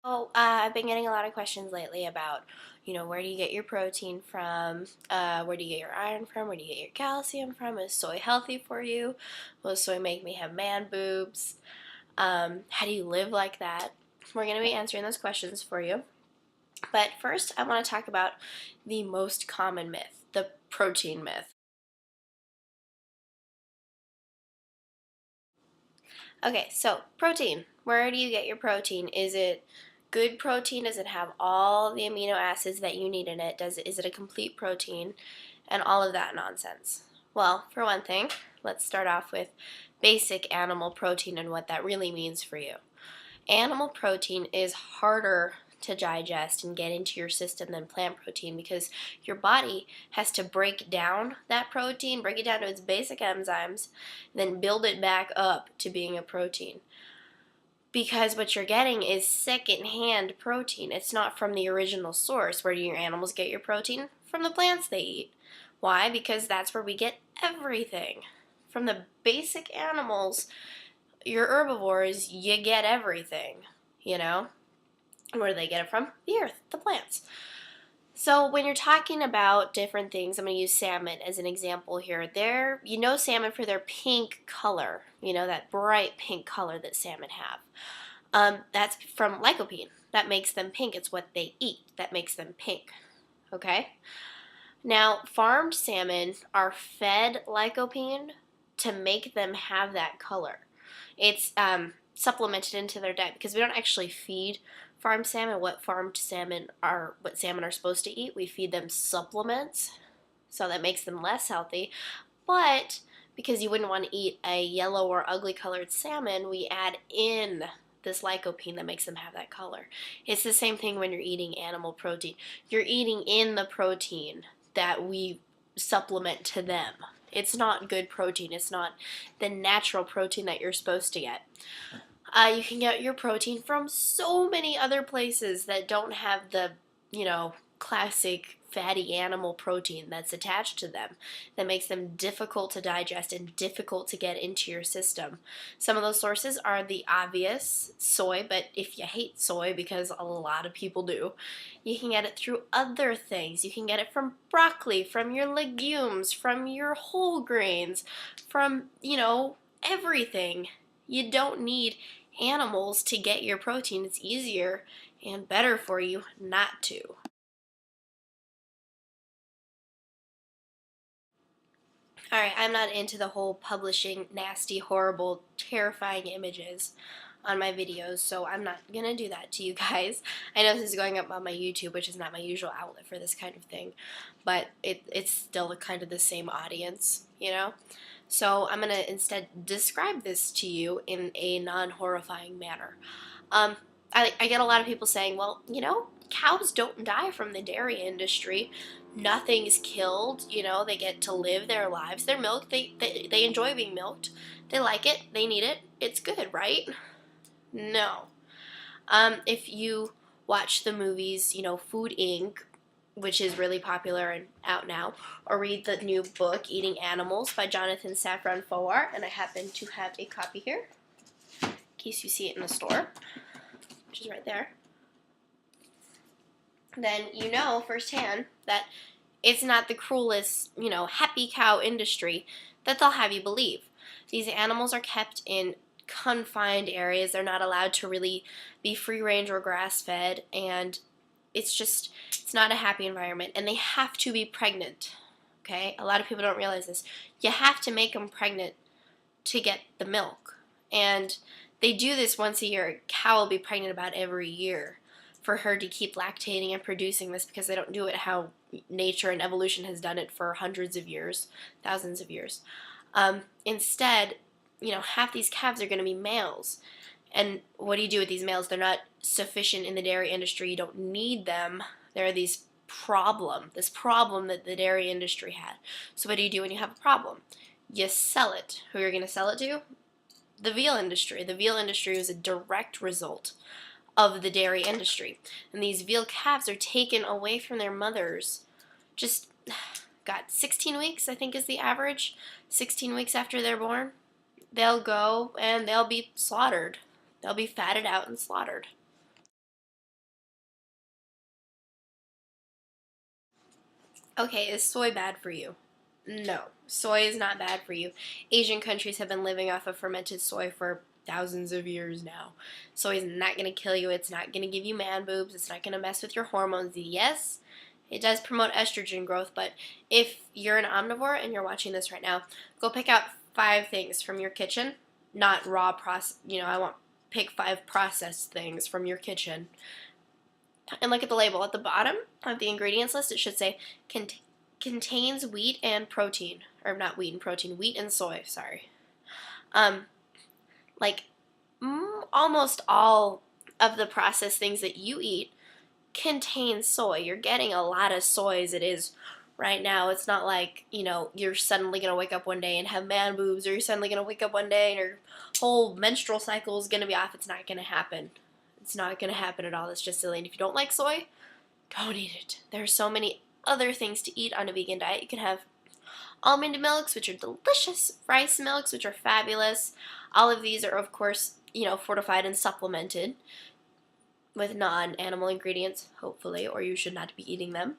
Oh, I've been getting a lot of questions lately about, where do you get your protein from? Where do you get your iron from? Where do you get your calcium from? Is soy healthy for you? Will soy make me have man boobs? How do you live like that? We're going to be answering those questions for you. But first, I want to talk about the most common myth, the protein myth. Okay, so protein. Where do you get your protein? Is it good protein? Does it have all the amino acids that you need in it? Is it a complete protein? And all of that nonsense. Well, for one thing, let's start off with basic animal protein and what that really means for you. Animal protein is harder to digest and get into your system than plant protein because your body has to break down that protein, break it down to its basic enzymes, then build it back up to being a protein. Because what you're getting is second-hand protein. It's not from the original source. Where do your animals get your protein? From the plants they eat. Why? Because that's where we get everything. From the basic animals, your herbivores, you get everything, you know? Where do they get it from? The earth, the plants. So when you're talking about different things, I'm going to use salmon as an example here. Salmon for their pink color, that bright pink color that salmon have. That's from lycopene. That makes them pink. It's what they eat that makes them pink. Okay? Now, farmed salmon are fed lycopene to make them have that color. It's supplemented into their diet because we don't actually feed farmed salmon what salmon are supposed to eat. We feed them supplements, so that makes them less healthy. But because you wouldn't want to eat a yellow or ugly colored salmon, we add in this lycopene that makes them have that color. It's the same thing when you're eating animal protein. You're eating in the protein that we supplement to them. It's not good protein. It's not the natural protein that you're supposed to get. You can get your protein from so many other places that don't have the, classic fatty animal protein that's attached to them that makes them difficult to digest and difficult to get into your system. Some of those sources are the obvious, soy, but if you hate soy, because a lot of people do, you can get it through other things. You can get it from broccoli, from your legumes, from your whole grains, from, everything. You don't need animals to get your protein. It's easier and better for you not to. Alright, I'm not into the whole publishing nasty, horrible, terrifying images on my videos, so I'm not gonna do that to you guys. I know this is going up on my YouTube, which is not my usual outlet for this kind of thing, but it's still kind of the same audience, So I'm gonna instead describe this to you in a non-horrifying manner. I get a lot of people saying, well, cows don't die from the dairy industry. Nothing's killed, they get to live their lives. They're milked, they enjoy being milked. They like it, they need it, it's good, right? No. If you watch the movies, Food Inc., which is really popular and out now, or read the new book, Eating Animals by Jonathan Safran Foer, and I happen to have a copy here, in case you see it in the store, which is right there, then you know firsthand that it's not the cruelest, happy cow industry that they'll have you believe. These animals are kept in confined areas. They're not allowed to really be free range or grass fed, and it's not a happy environment, and they have to be pregnant. Okay? A lot of people don't realize this. You have to make them pregnant to get the milk. And they do this once a year. A cow will be pregnant about every year for her to keep lactating and producing this because they don't do it how nature and evolution has done it for hundreds of years, thousands of years. Instead, half these calves are going to be males. And what do you do with these males? They're not sufficient in the dairy industry. You don't need them. There are this problem that the dairy industry had. So what do you do when you have a problem? You sell it. Who are you going to sell it to? The veal industry. The veal industry was a direct result of the dairy industry. And these veal calves are taken away from their mothers just, 16 weeks, I think is the average. 16 weeks after they're born, they'll go and they'll be slaughtered. They'll be fatted out and slaughtered. Okay, is soy bad for you? No, soy is not bad for you. Asian countries have been living off of fermented soy for thousands of years now. Soy is not going to kill you. It's not going to give you man boobs. It's not going to mess with your hormones. Yes, it does promote estrogen growth, but if you're an omnivore and you're watching this right now, go pick out 5 things from your kitchen, not raw process. I want pick 5 processed things from your kitchen, and look at the label at the bottom of the ingredients list. It should say contains wheat and protein, or not wheat and protein, wheat and soy. Sorry. Um, like almost all of the processed things that you eat contain soy. You're getting a lot of soy as it is right now. It's not like, you're suddenly going to wake up one day and have man boobs, or you're suddenly going to wake up one day and your whole menstrual cycle is going to be off. It's not going to happen. It's not going to happen at all. It's just silly. And if you don't like soy, don't eat it. There are so many other things to eat on a vegan diet. You can have almond milks, which are delicious, rice milks, which are fabulous. All of these are, of course, fortified and supplemented with non-animal ingredients, hopefully, or you should not be eating them.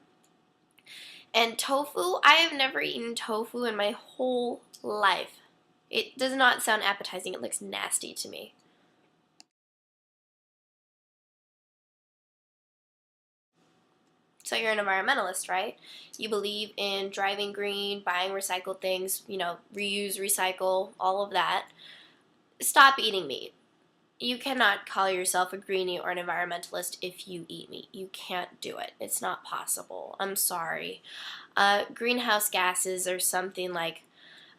And tofu, I have never eaten tofu in my whole life. It does not sound appetizing. It looks nasty to me. So you're an environmentalist, right? You believe in driving green, buying recycled things, reuse, recycle, all of that. Stop eating meat. You cannot call yourself a greenie or an environmentalist if you eat meat. You can't do it. It's not possible. I'm sorry. Greenhouse gases are something like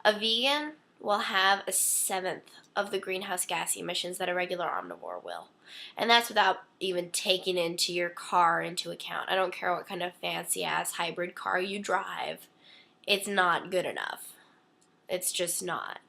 a vegan will have 1/7 of the greenhouse gas emissions that a regular omnivore will. And that's without even taking into your car into account. I don't care what kind of fancy ass hybrid car you drive. It's not good enough. It's just not.